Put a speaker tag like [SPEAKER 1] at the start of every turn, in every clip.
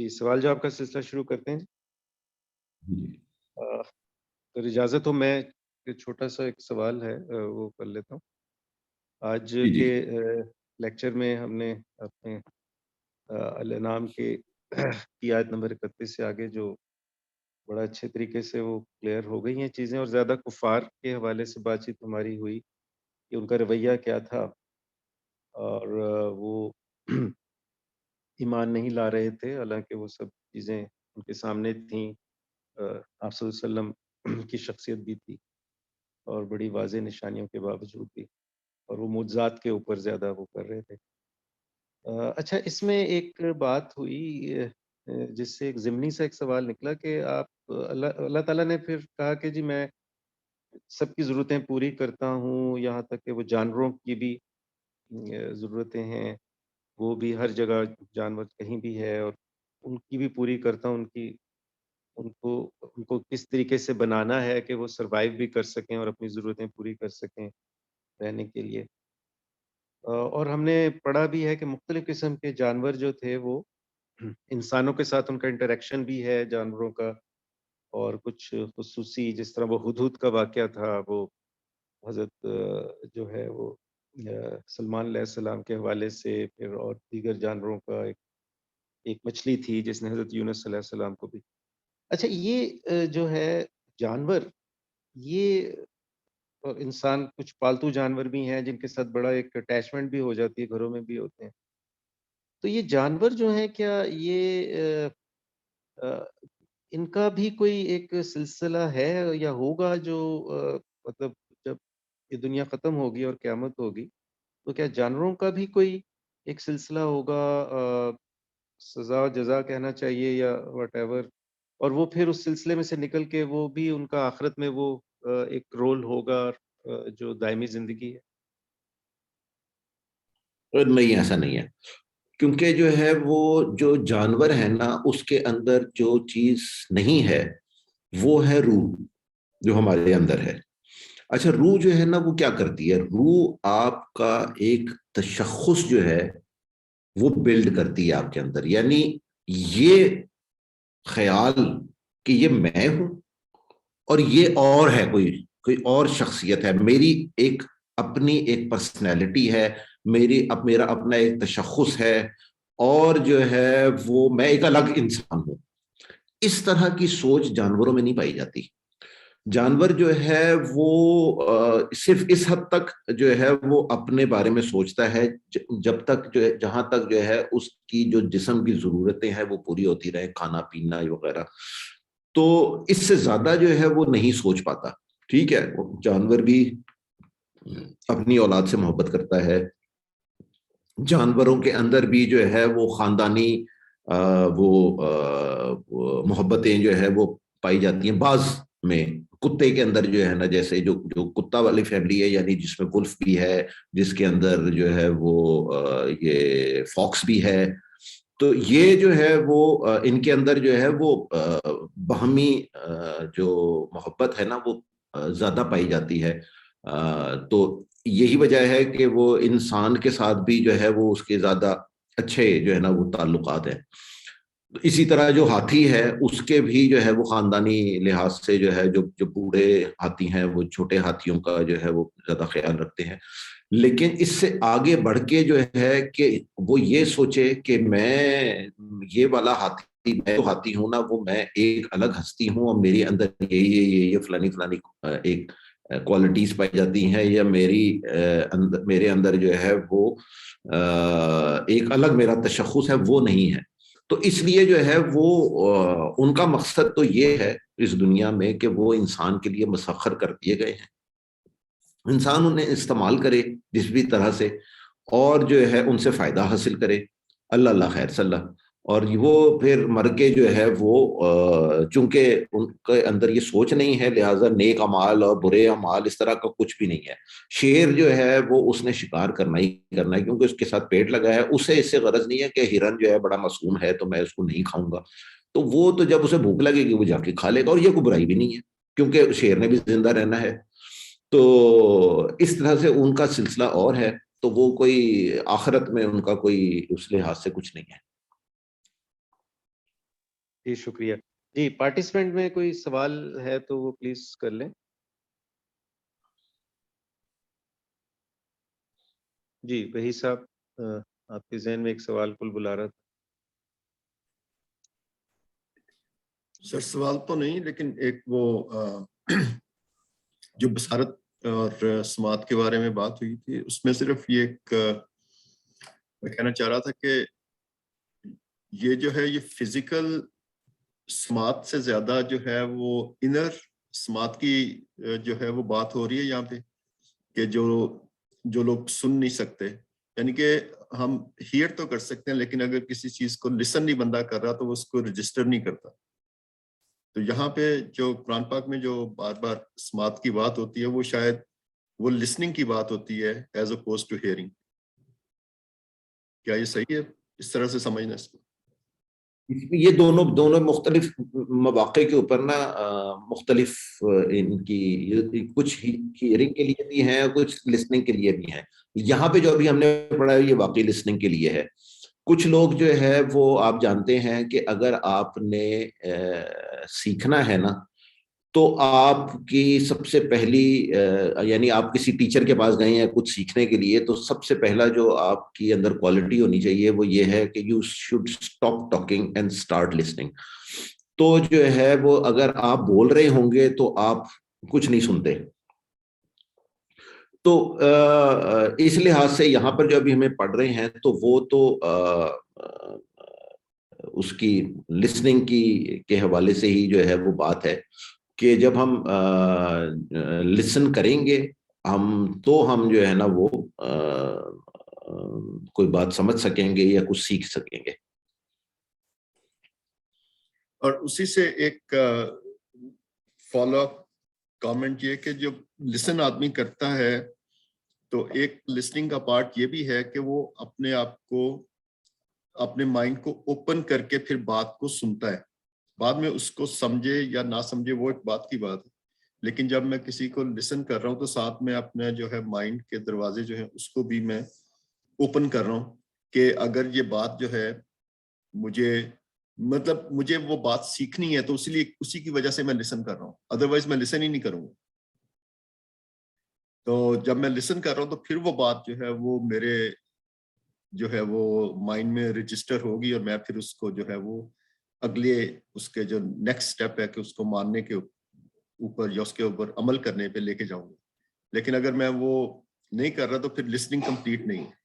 [SPEAKER 1] جی، سوال جواب کا سلسلہ شروع کرتے ہیں۔
[SPEAKER 2] جی
[SPEAKER 1] اگر اجازت ہو میں ایک چھوٹا-سا ایک سوال ہے وہ کر لیتا ہوں۔ آج
[SPEAKER 2] جی
[SPEAKER 1] کے
[SPEAKER 2] جی
[SPEAKER 1] لیکچر میں ہم نے اپنے الانعام کے کی آیت نمبر 31 سے آگے جو بڑا اچھے طریقے سے وہ کلیئر ہو گئی ہیں چیزیں، اور زیادہ کفار کے حوالے سے بات چیت ہماری ہوئی کہ ان کا رویہ کیا تھا، اور وہ ایمان نہیں لا رہے تھے، حالانکہ وہ سب چیزیں ان کے سامنے تھیں۔ آپ صلی اللہ علیہ وسلم کی شخصیت بھی تھی اور بڑی واضح نشانیوں کے باوجود بھی، اور وہ معجزات کے اوپر زیادہ وہ کر رہے تھے۔ اچھا، اس میں ایک بات ہوئی جس سے ایک ضمنی سا ایک سوال نکلا کہ آپ اللہ تعالیٰ نے پھر کہا کہ جی میں سب کی ضرورتیں پوری کرتا ہوں، یہاں تک کہ وہ جانوروں کی بھی ضرورتیں ہیں، وہ بھی ہر جگہ جانور کہیں بھی ہے، اور ان کی بھی پوری کرتا ہوں، ان کو کس طریقے سے بنانا ہے کہ وہ سروائیو بھی کر سکیں اور اپنی ضرورتیں پوری کر سکیں رہنے کے لیے۔ اور ہم نے پڑھا بھی ہے کہ مختلف قسم کے جانور جو تھے وہ انسانوں کے ساتھ ان کا انٹریکشن بھی ہے جانوروں کا، اور کچھ خصوصی جس طرح وہ ہدہد کا واقعہ تھا، وہ حضرت جو ہے وہ سلمان علیہ السلام کے حوالے سے، پھر اور دیگر جانوروں کا ایک مچھلی تھی جس نے حضرت یونس علیہ السلام کو بھی۔ اچھا، یہ جو ہے جانور، یہ اور انسان، کچھ پالتو جانور بھی ہیں جن کے ساتھ بڑا ایک اٹیچمنٹ بھی ہو جاتی ہے، گھروں میں بھی ہوتے ہیں۔ تو یہ جانور جو ہیں، کیا یہ آ، ان کا بھی کوئی ایک سلسلہ ہے یا ہوگا جو مطلب جب یہ دنیا ختم ہوگی اور قیامت ہوگی تو کیا جانوروں کا بھی کوئی ایک سلسلہ ہوگا، سزا و جزا کہنا چاہیے یا واٹ ایور، اور وہ پھر اس سلسلے میں سے نکل کے وہ بھی ان کا آخرت میں وہ ایک رول ہوگا جو دائمی زندگی ہے؟
[SPEAKER 2] نہیں، ایسا نہیں ہے، کیونکہ جو ہے وہ جو جانور ہے نا اس کے اندر جو چیز نہیں ہے وہ ہے روح جو ہمارے اندر ہے۔ اچھا، روح جو ہے نا وہ کیا کرتی ہے؟ روح آپ کا ایک تشخص جو ہے وہ بلڈ کرتی ہے آپ کے اندر، یعنی یہ خیال کہ یہ میں ہوں اور یہ اور ہے، کوئی اور شخصیت ہے، میری ایک اپنی ایک پرسنالٹی ہے، میرا اپنا ایک تشخص ہے، اور جو ہے وہ میں ایک الگ انسان ہوں۔ اس طرح کی سوچ جانوروں میں نہیں پائی جاتی۔ جانور جو ہے وہ صرف اس حد تک جو ہے وہ اپنے بارے میں سوچتا ہے جب تک جو ہے، جہاں تک جو ہے اس کی جو جسم کی ضرورتیں ہیں وہ پوری ہوتی رہے، کھانا پینا وغیرہ، تو اس سے زیادہ جو ہے وہ نہیں سوچ پاتا۔ ٹھیک ہے، جانور بھی اپنی اولاد سے محبت کرتا ہے، جانوروں کے اندر بھی جو ہے وہ خاندانی وہ محبتیں جو ہے وہ پائی جاتی ہیں۔ بعض میں کتے کے اندر جو ہے نا، جیسے جو کتا والی فیملی ہے، یعنی جس میں ولف بھی ہے، جس کے اندر جو ہے وہ یہ فاکس بھی ہے، تو یہ جو ہے وہ ان کے اندر جو ہے وہ باہمی جو محبت ہے نا وہ زیادہ پائی جاتی ہے۔ تو یہی وجہ ہے کہ وہ انسان کے ساتھ بھی جو ہے وہ اس کے زیادہ اچھے جو ہے نا وہ تعلقات ہیں۔ اسی طرح جو ہاتھی ہے اس کے بھی جو ہے وہ خاندانی لحاظ سے جو ہے جو بوڑھے ہاتھی ہیں وہ چھوٹے ہاتھیوں کا جو ہے وہ زیادہ خیال رکھتے ہیں۔ لیکن اس سے آگے بڑھ کے جو ہے کہ وہ یہ سوچے کہ میں یہ والا ہاتھی، میں جو ہاتھی ہوں نا وہ میں ایک الگ ہستی ہوں، اور میرے اندر یہ فلانی فلانی ایک کوالٹیز پائی جاتی ہیں، یا میرے اندر جو ہے وہ ایک الگ میرا تشخص ہے، وہ نہیں ہے۔ تو اس لیے جو ہے وہ ان کا مقصد تو یہ ہے اس دنیا میں کہ وہ انسان کے لیے مسخر کر دیے گئے ہیں، انسان انہیں استعمال کرے جس بھی طرح سے، اور جو ہے ان سے فائدہ حاصل کرے۔ اللہ خیر صلی اللہ، اور وہ پھر مر کے جو ہے وہ چونکہ ان کے اندر یہ سوچ نہیں ہے، لہٰذا نیک اعمال اور برے اعمال اس طرح کا کچھ بھی نہیں ہے۔ شیر جو ہے وہ اس نے شکار کرنا ہی کرنا ہے، کیونکہ اس کے ساتھ پیٹ لگا ہے، اسے اس سے غرض نہیں ہے کہ ہرن جو ہے بڑا معصوم ہے تو میں اس کو نہیں کھاؤں گا، تو وہ تو جب اسے بھوک لگے گی وہ جا کے کھا لے گا، اور یہ کوئی برائی بھی نہیں ہے کیونکہ شیر نے بھی زندہ رہنا ہے۔ تو اس طرح سے ان کا سلسلہ اور ہے، تو وہ کوئی آخرت میں ان کا کوئی اس لحاظ سے کچھ نہیں ہے۔
[SPEAKER 1] جی شکریہ. جی پارٹیسپینٹ میں کوئی سوال ہے تو وہ پلیز کر لیں. جی وہی صاحب آپ کے ذہن میں ایک سوال کل بلا رہا تھا.
[SPEAKER 3] سر سوال تو نہیں، لیکن ایک وہ جو بصارت اور سماعت کے بارے میں بات ہوئی تھی، اس میں صرف یہ ایک میں کہنا چاہ رہا تھا کہ یہ جو ہے یہ فزیکل سماعت سے زیادہ جو ہے وہ انر سماعت کی جو ہے وہ بات ہو رہی ہے یہاں پہ، کہ جو لوگ سن نہیں سکتے، یعنی کہ ہم ہیئر تو کر سکتے ہیں لیکن اگر کسی چیز کو لسن نہیں بندہ کر رہا تو وہ اس کو رجسٹر نہیں کرتا. تو یہاں پہ جو قرآن پاک میں جو بار بار سماعت کی بات ہوتی ہے وہ شاید وہ لسننگ کی بات ہوتی ہے ایز اپوز ٹو ہیئرنگ. کیا یہ صحیح ہے اس طرح سے سمجھنا اس کو؟
[SPEAKER 2] یہ دونوں مختلف مواقع کے اوپر نا مختلف ان کی کچھ ہیئرنگ کے لیے بھی ہیں، کچھ لسننگ کے لیے بھی ہیں. یہاں پہ جو ابھی ہم نے پڑھا ہے یہ واقعی لسننگ کے لیے ہے. کچھ لوگ جو ہے وہ آپ جانتے ہیں کہ اگر آپ نے سیکھنا ہے نا تو آپ کی سب سے پہلی یعنی آپ کسی ٹیچر کے پاس گئے ہیں کچھ سیکھنے کے لیے، تو سب سے پہلا جو آپ کی اندر کوالٹی ہونی چاہیے وہ یہ ہے کہ you should stop talking and start listening. تو جو ہے وہ اگر آپ بول رہے ہوں گے تو آپ کچھ نہیں سنتے. تو اس لحاظ سے یہاں پر جو ابھی ہمیں پڑھ رہے ہیں تو وہ تو اس کی لسننگ کے حوالے سے ہی جو ہے وہ بات ہے کہ جب ہم لسن کریں گے ہم جو ہے نا وہ کوئی بات سمجھ سکیں گے یا کچھ سیکھ سکیں گے.
[SPEAKER 3] اور اسی سے ایک فالو اپ کامنٹ یہ کہ جب لسن آدمی کرتا ہے تو ایک لسننگ کا پارٹ یہ بھی ہے کہ وہ اپنے آپ کو اپنے مائنڈ کو اوپن کر کے پھر بات کو سنتا ہے. بعد میں اس کو سمجھے یا نہ سمجھے وہ ایک بات کی بات ہے، لیکن جب میں کسی کو لسن کر رہا ہوں تو ساتھ میں اپنا جو ہے مائنڈ کے دروازے جو ہیں اس کو بھی میں اوپن کر رہا ہوں کہ اگر یہ بات جو ہے مجھے وہ بات سیکھنی ہے تو اسی کی وجہ سے میں لسن کر رہا ہوں، ادروائز میں لسن ہی نہیں کروں گا. تو جب میں لسن کر رہا ہوں تو پھر وہ بات جو ہے وہ میرے جو ہے وہ مائنڈ میں رجسٹر ہوگی اور میں پھر اس کو جو ہے وہ اگلے اس کے جو نیکسٹ سٹیپ ہے کہ اس کو ماننے کے اوپر یا اس کے اوپر عمل کرنے پہ لے کے جاؤں گا. لیکن اگر میں وہ نہیں کر رہا تو پھر لسننگ کمپلیٹ نہیں ہے.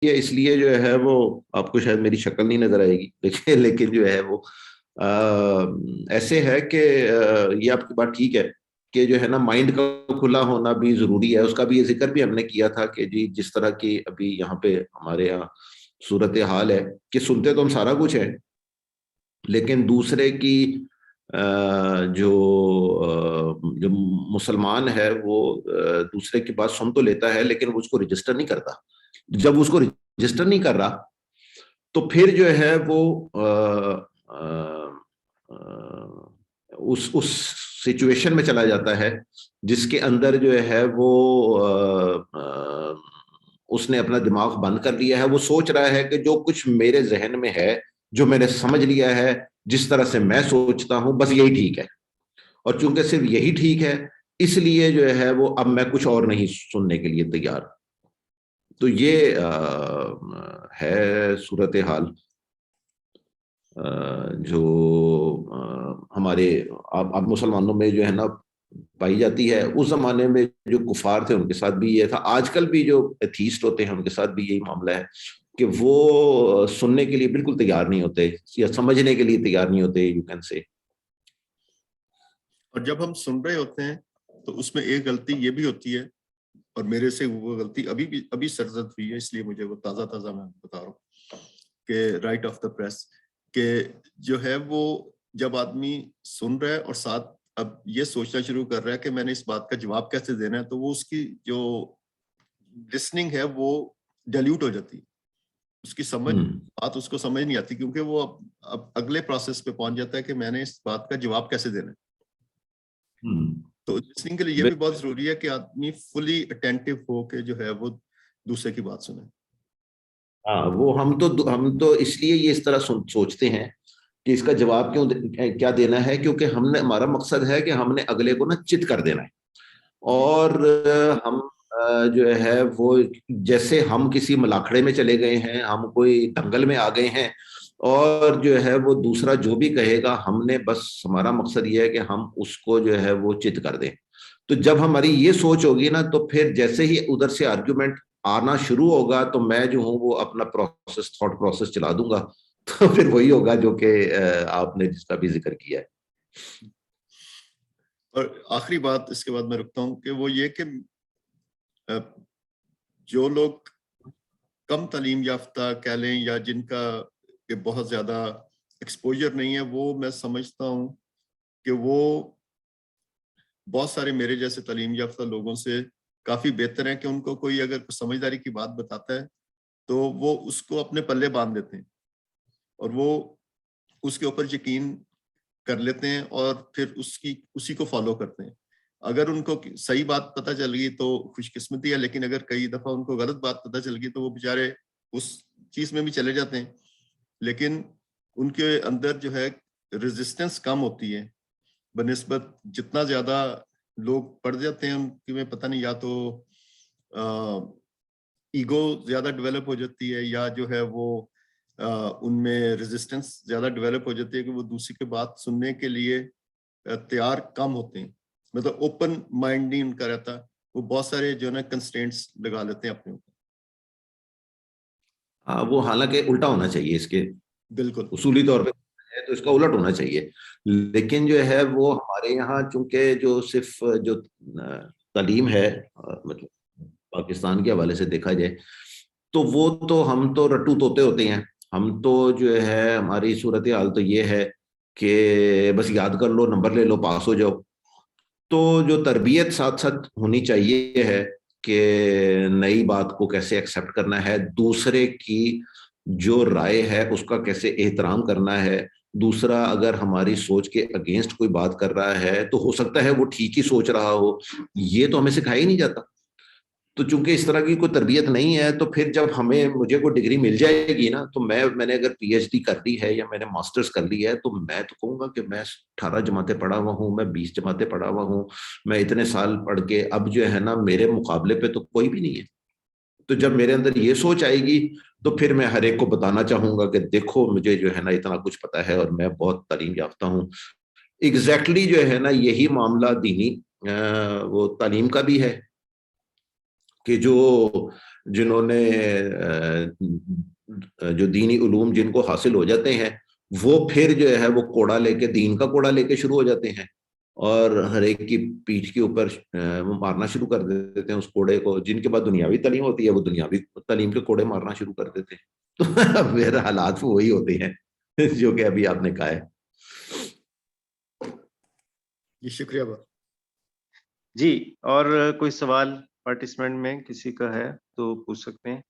[SPEAKER 2] یہ اس لیے جو ہے وہ آپ کو شاید میری شکل نہیں نظر آئے گی لیکن جو ہے وہ ایسے ہے کہ یہ آپ کی بات ٹھیک ہے کہ جو ہے نا مائنڈ کا کھلا ہونا بھی ضروری ہے. اس کا بھی یہ ذکر بھی ہم نے کیا تھا کہ جی جس طرح کی ابھی یہاں پہ ہمارے یہاں صورت حال ہے کہ سنتے تو ہم سارا کچھ ہے لیکن دوسرے کی جو مسلمان ہے وہ دوسرے کی بات سن تو لیتا ہے لیکن وہ اس کو رجسٹر نہیں کرتا. جب اس کو رجسٹر نہیں کر رہا تو پھر جو ہے وہ اس سچویشن میں چلا جاتا ہے جس کے اندر جو ہے وہ اس نے اپنا دماغ بند کر لیا ہے. وہ سوچ رہا ہے کہ جو کچھ میرے ذہن میں ہے، جو میں نے سمجھ لیا ہے، جس طرح سے میں سوچتا ہوں بس یہی ٹھیک ہے، اور چونکہ صرف یہی ٹھیک ہے اس لیے جو ہے وہ اب میں کچھ اور نہیں سننے کے لیے تیار. تو یہ ہے صورتحال جو ہمارے اب مسلمانوں میں جو ہے نا پائی جاتی ہے. اس زمانے میں جو کفار تھے ان کے ساتھ بھی یہ تھا، آج کل بھی جو ایتھیسٹ ہوتے ہیں ان کے ساتھ بھی یہی معاملہ ہے کہ وہ سننے کے لیے بالکل تیار نہیں ہوتے یا سمجھنے کے لیے تیار نہیں ہوتے. یو کین سے
[SPEAKER 3] اور جب ہم سن رہے ہوتے ہیں تو اس میں ایک غلطی یہ بھی ہوتی ہے، اور میرے سے وہ غلطی ابھی سرزد ہوئی ہے، اس لیے مجھے وہ تازہ میں بتا رہا ہوں کہ رائٹ آف دا پریس کہ جو ہے وہ جب آدمی سن رہا ہے اور ساتھ اب یہ سوچنا شروع کر رہا ہے کہ میں نے اس بات کا جواب کیسے دینا ہے، تو وہ اس کی جو لسننگ ہے وہ ڈیلیوٹ ہو جاتی ہے. اس کی بات اس کو سمجھ نہیں آتی کیونکہ وہ اب اگلے پروسیس پہ پہنچ جاتا ہے کہ میں نے اس بات کا جواب کیسے دینا ہے. تو لسننگ کے لیے یہ بھی بہت ضروری ہے کہ آدمی فلی اٹینٹو ہو کے جو ہے وہ دوسرے کی بات سنے.
[SPEAKER 2] ہاں وہ ہم تو اس لیے یہ اس طرح سوچتے ہیں کہ اس کا جواب کیا دینا ہے، کیونکہ ہمارا مقصد ہے کہ ہم نے اگلے کو نا چت کر دینا ہے، اور ہم جو ہے وہ جیسے ہم کسی ملاکھڑے میں چلے گئے ہیں، ہم کوئی دنگل میں آ گئے ہیں، اور جو ہے وہ دوسرا جو بھی کہے گا ہم نے بس ہمارا مقصد یہ ہے کہ ہم اس کو جو ہے وہ چت کر دیں. تو جب ہماری یہ سوچ ہوگی نا تو پھر جیسے ہی ادھر سے آرگیومنٹ آنا شروع ہوگا تو میں جو ہوں وہ اپنا تھاٹ پروسیس چلا دوں گا. تو پھر وہی ہوگا جو کہ آپ نے جس کا بھی ذکر کیا ہے.
[SPEAKER 3] اور آخری بات اس کے بعد میں رکھتا ہوں کہ وہ یہ کہ جو لوگ کم تعلیم یافتہ کہہ لیں یا جن کا کہ بہت زیادہ ایکسپوجر نہیں ہے، وہ میں سمجھتا ہوں کہ وہ بہت سارے میرے جیسے تعلیم یافتہ لوگوں سے کافی بہتر ہیں، کہ ان کو کوئی اگر سمجھداری کی بات بتاتا ہے تو وہ اس کو اپنے پلے باندھ دیتے ہیں اور وہ اس کے اوپر یقین کر لیتے ہیں اور پھر اسی کو فالو کرتے ہیں. اگر ان کو صحیح بات پتہ چل گئی تو خوش قسمتی ہے، لیکن اگر کئی دفعہ ان کو غلط بات پتہ چل گئی تو وہ بیچارے اس چیز میں بھی چلے جاتے ہیں، لیکن ان کے اندر جو ہے ریزسٹنس کم ہوتی ہے بنسبت جتنا زیادہ لوگ پڑھ جاتے ہیں ان کی میں پتہ نہیں، یا تو ایگو زیادہ ڈیولپ ہو جاتی ہے یا جو ہے وہ ان میں ریزسٹنس زیادہ ڈیولپ ہو جاتی ہے کہ وہ دوسری کی بات سننے کے لیے تیار کم ہوتے ہیں، مطلب اوپن مائنڈ نہیں ان کا رہتا، وہ بہت سارے جو ہے نا کنسٹرینٹس لگا لیتے ہیں اپنے اوپر.
[SPEAKER 2] وہ حالانکہ الٹا ہونا چاہیے، اس کے
[SPEAKER 3] بالکل
[SPEAKER 2] اصولی طور پہ تو اس کا الٹ ہونا چاہیے، لیکن جو ہے وہ ہمارے یہاں چونکہ جو صرف جو تعلیم ہے مطلب پاکستان کے حوالے سے دیکھا جائے تو وہ تو ہم تو رٹو طوطے ہوتے ہیں. ہم تو جو ہے ہماری صورتحال تو یہ ہے کہ بس یاد کر لو، نمبر لے لو، پاس ہو جاؤ. تو جو تربیت ساتھ ساتھ ہونی چاہیے ہے کہ نئی بات کو کیسے ایکسیپٹ کرنا ہے، دوسرے کی جو رائے ہے اس کا کیسے احترام کرنا ہے. دوسرا اگر ہماری سوچ کے اگینسٹ کوئی بات کر رہا ہے تو ہو سکتا ہے وہ ٹھیک ہی سوچ رہا ہو، یہ تو ہمیں سکھایا ہی نہیں جاتا. تو چونکہ اس طرح کی کوئی تربیت نہیں ہے تو پھر جب مجھے کوئی ڈگری مل جائے گی نا تو میں نے اگر پی ایچ ڈی کر لی ہے یا میں نے ماسٹرز کر لی ہے تو میں تو کہوں گا کہ میں 18 جماعتیں پڑھا ہوا ہوں، میں 20 جماعتیں پڑھا ہوا ہوں، میں اتنے سال پڑھ کے اب جو ہے نا میرے مقابلے پہ تو کوئی بھی نہیں ہے. تو جب میرے اندر یہ سوچ آئے گی تو پھر میں ہر ایک کو بتانا چاہوں گا کہ دیکھو مجھے جو ہے نا اتنا کچھ پتا ہے اور میں بہت تعلیم یافتہ ہوں. ایگزیکٹلی جو ہے نا یہی معاملہ دینی وہ تعلیم کا بھی ہے کہ جنہوں نے جو دینی علوم جن کو حاصل ہو جاتے ہیں وہ پھر جو ہے وہ کوڑا لے کے دین کا کوڑا لے کے شروع ہو جاتے ہیں اور ہر ایک کی پیٹھ کے اوپر وہ مارنا شروع کر دیتے ہیں اس کوڑے کو. جن کے بعد دنیاوی تعلیم ہوتی ہے وہ دنیاوی تعلیم کے کوڑے مارنا شروع کر دیتے ہیں. تو میرے حالات وہی ہوتے ہیں جو کہ ابھی آپ نے کہا ہے.
[SPEAKER 3] جی شکریہ بات.
[SPEAKER 1] جی اور کوئی سوال پارٹیسپینٹ میں کسی کا ہے تو پوچھ سکتے ہیں.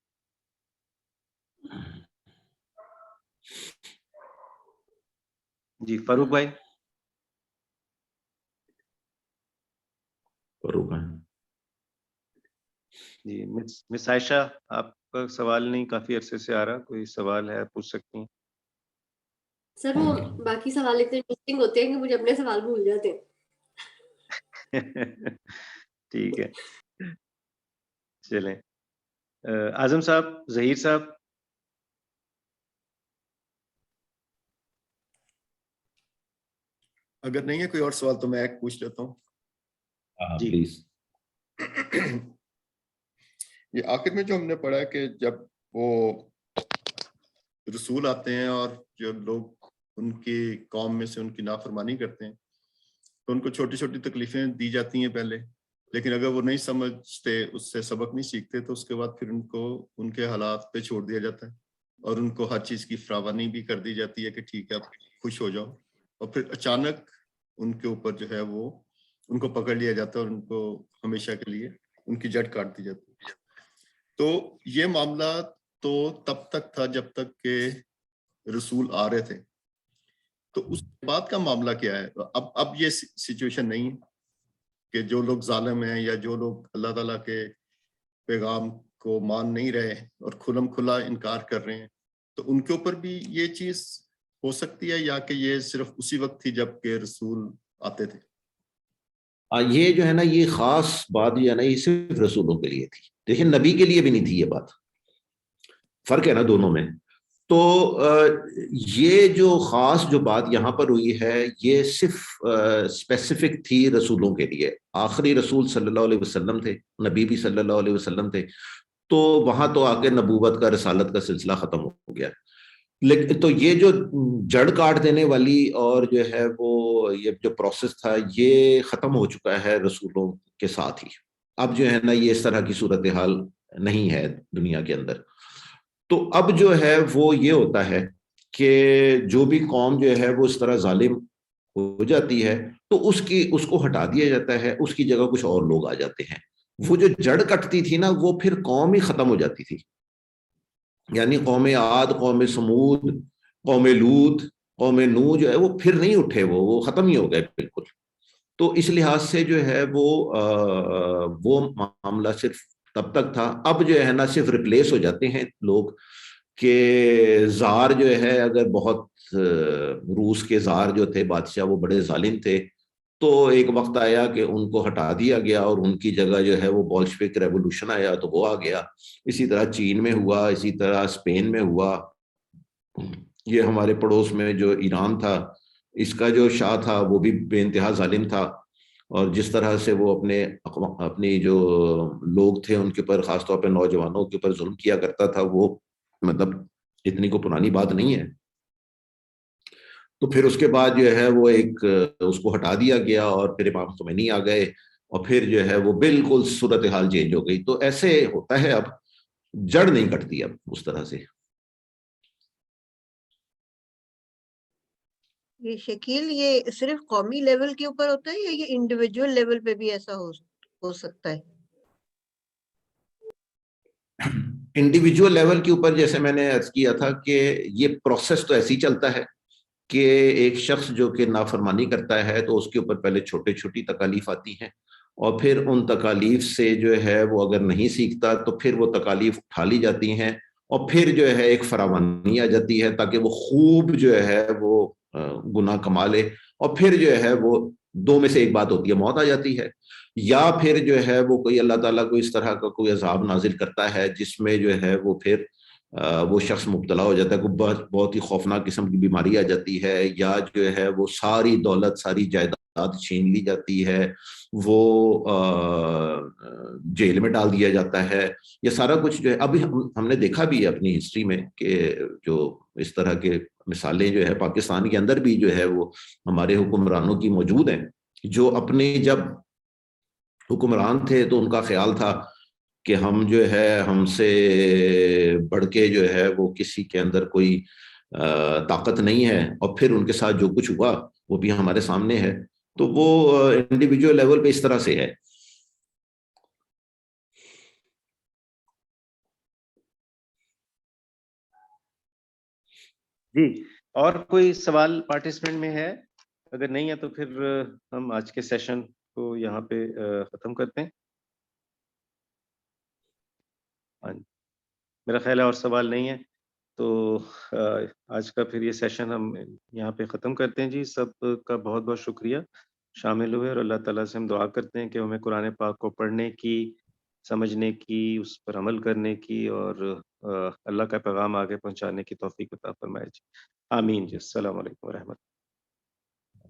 [SPEAKER 1] جی فاروق بھائی. جی مس عائشہ آپ کا سوال نہیں کافی عرصے سے آ رہا، کوئی سوال ہے پوچھ سکتی ہیں.
[SPEAKER 4] سر وہ باقی سوال اتنے انٹرسٹنگ ہوتے ہیں کہ مجھے اپنے سوال بھول جاتے ہیں.
[SPEAKER 1] ٹھیک ہے چلیں. اعظم صاحب، ظہیر صاحب.
[SPEAKER 3] اگر نہیں ہے کوئی اور سوال تو میں ایک پوچھ لیتا ہوں.
[SPEAKER 1] جی
[SPEAKER 2] پلیز.
[SPEAKER 3] یہ آخر میں جو ہم نے پڑھا کہ جب وہ رسول آتے ہیں اور جو لوگ ان کی قوم میں سے ان کی نافرمانی کرتے ہیں تو ان کو چھوٹی چھوٹی تکلیفیں دی جاتی ہیں پہلے، لیکن اگر وہ نہیں سمجھتے، اس سے سبق نہیں سیکھتے تو اس کے بعد پھر ان کو ان کے حالات پہ چھوڑ دیا جاتا ہے اور ان کو ہر چیز کی فراوانی بھی کر دی جاتی ہے کہ ٹھیک ہے اب خوش ہو جاؤ، اور پھر اچانک ان کے اوپر جو ہے وہ ان کو پکڑ لیا جاتا ہے اور ان کو ہمیشہ کے لیے ان کی جڑ کاٹ دی جاتی ہے. تو یہ معاملہ تو تب تک تھا جب تک کہ رسول آ رہے تھے. تو اس کے بعد کا معاملہ کیا ہے؟ اب یہ سچویشن نہیں کہ جو لوگ ظالم ہیں یا جو لوگ اللہ تعالیٰ کے پیغام کو مان نہیں رہے اور کھلم کھلا انکار کر رہے ہیں, تو ان کے اوپر بھی یہ چیز ہو سکتی ہے, یا کہ یہ صرف اسی وقت تھی جب کہ رسول آتے تھے؟
[SPEAKER 2] یہ جو ہے نا, یہ خاص بات جو ہے نا, یہ صرف رسولوں کے لیے تھی. دیکھیں نبی کے لیے بھی نہیں تھی یہ بات, فرق ہے نا دونوں میں. تو یہ جو خاص جو بات یہاں پر ہوئی ہے, یہ صرف اسپیسیفک تھی رسولوں کے لیے. آخری رسول صلی اللہ علیہ وسلم تھے, نبی بھی صلی اللہ علیہ وسلم تھے, تو وہاں تو آ کے نبوت کا رسالت کا سلسلہ ختم ہو گیا. لیکن تو یہ جو جڑ کاٹ دینے والی اور جو ہے وہ یہ جو پروسیس تھا, یہ ختم ہو چکا ہے رسولوں کے ساتھ ہی. اب جو ہے نا یہ اس طرح کی صورتحال نہیں ہے دنیا کے اندر. تو اب جو ہے وہ یہ ہوتا ہے کہ جو بھی قوم جو ہے وہ اس طرح ظالم ہو جاتی ہے تو اس کو ہٹا دیا جاتا ہے, اس کی جگہ کچھ اور لوگ آ جاتے ہیں. وہ جو جڑ کٹتی تھی نا, وہ پھر قوم ہی ختم ہو جاتی تھی. یعنی قوم عاد, قوم سمود, قوم لوط, قوم نوح جو ہے وہ پھر نہیں اٹھے, وہ ختم ہی ہو گئے بالکل. تو اس لحاظ سے جو ہے وہ معاملہ صرف تب تک تھا. اب جو ہے نا صرف ریپلیس ہو جاتے ہیں لوگ, کہ زار جو ہے اگر بہت روس کے زار جو تھے بادشاہ وہ بڑے ظالم تھے, تو ایک وقت آیا کہ ان کو ہٹا دیا گیا اور ان کی جگہ جو ہے وہ بولشوک ریولوشن آیا تو وہ آ گیا. اسی طرح چین میں ہوا, اسی طرح اسپین میں ہوا. یہ ہمارے پڑوس میں جو ایران تھا, اس کا جو شاہ تھا وہ بھی بے انتہا ظالم تھا, اور جس طرح سے وہ اپنی جو لوگ تھے ان کے اوپر, خاص طور پہ نوجوانوں کے اوپر ظلم کیا کرتا تھا, وہ مطلب اتنی کو پرانی بات نہیں ہے. تو پھر اس کے بعد جو ہے وہ اس کو ہٹا دیا گیا, اور پھر امام خمینی آ گئے, اور پھر جو ہے وہ بالکل صورتحال چینج ہو گئی. تو ایسے ہوتا ہے, اب جڑ نہیں کٹتی اب اس طرح سے.
[SPEAKER 5] یہ شکیل, یہ صرف قومی لیول کے اوپر ہوتا ہے یا یہ انڈیویجول لیول پہ بھی ایسا ہو سکتا ہے؟
[SPEAKER 2] انڈیویجول لیول کے اوپر جیسے میں نے عرض کیا تھا کہ یہ پروسیس تو ایسے ہی چلتا ہے کہ ایک شخص جو کہ نافرمانی کرتا ہے تو اس کے اوپر پہلے چھوٹی تکالیف آتی ہیں, اور پھر ان تکالیف سے جو ہے وہ اگر نہیں سیکھتا تو پھر وہ تکالیف اٹھا لی جاتی ہیں, اور پھر جو ہے ایک فراوانی آ جاتی ہے تاکہ وہ خوب جو ہے وہ گناہ کما لے, اور پھر جو ہے وہ دو میں سے ایک بات ہوتی ہے, موت آ جاتی ہے, یا پھر جو ہے وہ کوئی اللہ تعالیٰ کو اس طرح کا کوئی عذاب نازل کرتا ہے جس میں جو ہے وہ پھر وہ شخص مبتلا ہو جاتا ہے, کوئی بہت ہی خوفناک قسم کی بیماری آ جاتی ہے, یا جو ہے وہ ساری دولت ساری جائیداد چھین لی جاتی ہے, وہ جیل میں ڈال دیا جاتا ہے. یہ سارا کچھ جو ہے ابھی ہم نے دیکھا بھی ہے اپنی ہسٹری میں کہ جو اس طرح کے مثالیں جو ہے پاکستان کے اندر بھی جو ہے وہ ہمارے حکمرانوں کی موجود ہیں, جو اپنے جب حکمران تھے تو ان کا خیال تھا کہ ہم جو ہے ہم سے بڑھ کے جو ہے وہ کسی کے اندر کوئی طاقت نہیں ہے, اور پھر ان کے ساتھ جو کچھ ہوا وہ بھی ہمارے سامنے ہے. تو وہ انڈیویجول لیول پہ اس طرح سے ہے.
[SPEAKER 1] جی, اور کوئی سوال پارٹیسپینٹ میں ہے؟ اگر نہیں ہے تو پھر ہم آج کے سیشن کو یہاں پہ ختم کرتے ہیں. میرا خیال ہے اور سوال نہیں ہے, تو آج کا پھر یہ سیشن ہم یہاں پہ ختم کرتے ہیں. جی, سب کا بہت بہت شکریہ شامل ہوئے, اور اللہ تعالیٰ سے ہم دعا کرتے ہیں کہ ہمیں قرآن پاک کو پڑھنے کی, سمجھنے کی, اس پر عمل کرنے کی, اور اللہ کا پیغام آگے پہنچانے کی توفیق عطا فرمائے. جی آمین. جی, السلام علیکم ورحمۃ اللہ.